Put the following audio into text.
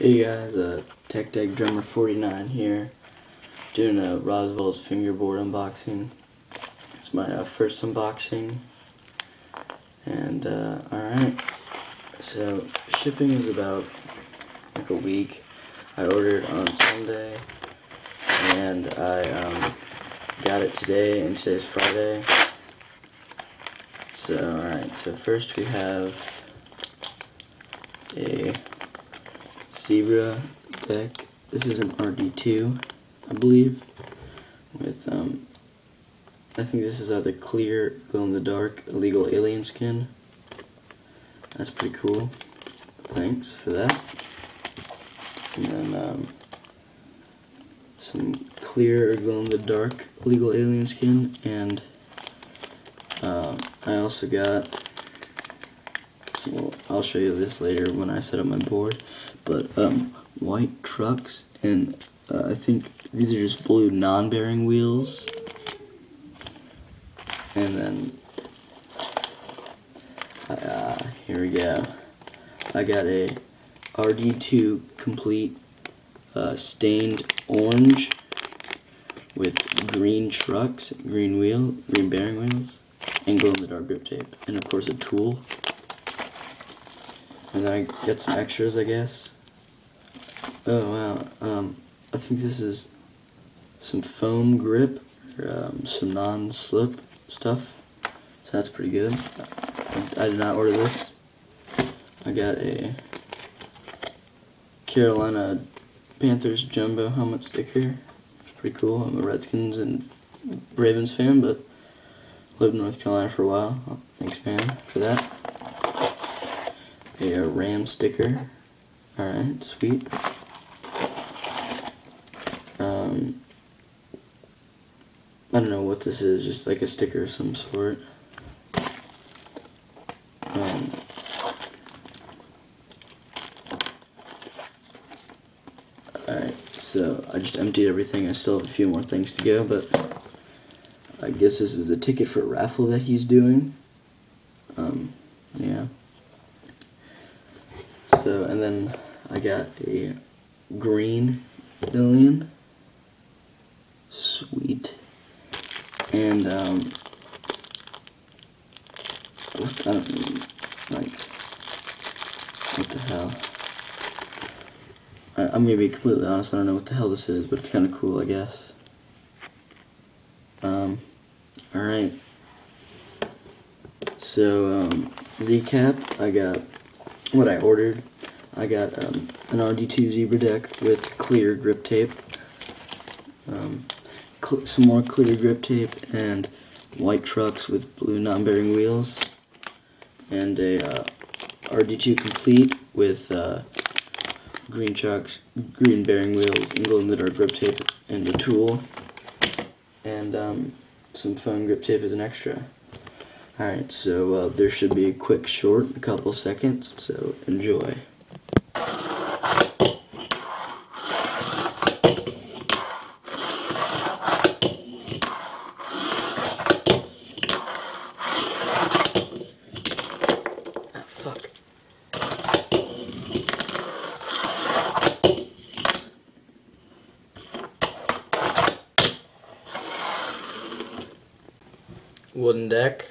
Hey guys, Tech Deck Drummer 49 here, doing a Roswell's Fingerboard unboxing. It's my first unboxing, and alright, so shipping is about like a week. I ordered on Sunday, and I got it today, and today's Friday. So alright, so first we have a Zebra deck. This is an RD2, I believe, with I think this is either clear, glow-in-the-dark, illegal alien skin. That's pretty cool. Thanks for that. And then some clear or glow-in-the-dark illegal alien skin, and I also got, well, I'll show you this later when I set up my board, but white trucks, and I think these are just blue non-bearing wheels. And then here we go. I got a RD2 complete stained orange with green trucks, green bearing wheels, and glow-in-the-dark grip tape, and of course a tool. And then I got some extras, I guess. Oh wow, I think this is some foam grip, or some non-slip stuff, so that's pretty good. I did not order this. I got a Carolina Panthers jumbo helmet sticker. It's pretty cool. I'm a Redskins and Ravens fan, but lived in North Carolina for a while. Oh, thanks, man, for that. A Ram sticker. Alright, sweet. I don't know what this is, just like a sticker of some sort. Alright, so I just emptied everything. I still have a few more things to go, but I guess this is a ticket for a raffle that he's doing. Yeah. So, and then I got a green alien. Sweet. And, I don't, like, what the hell? I'm gonna be completely honest, I don't know what the hell this is, but it's kinda cool, I guess. Alright. So, recap, I got what I ordered. I got an RD2 Zebra deck with clear grip tape, some more clear grip tape, and white trucks with blue non-bearing wheels, and a RD2 complete with green trucks, green bearing wheels, and glow-in-the-dark grip tape, and a tool, and some foam grip tape as an extra. Alright, so there should be a quick short, a couple seconds, so enjoy. Ah, fuck. Wooden deck.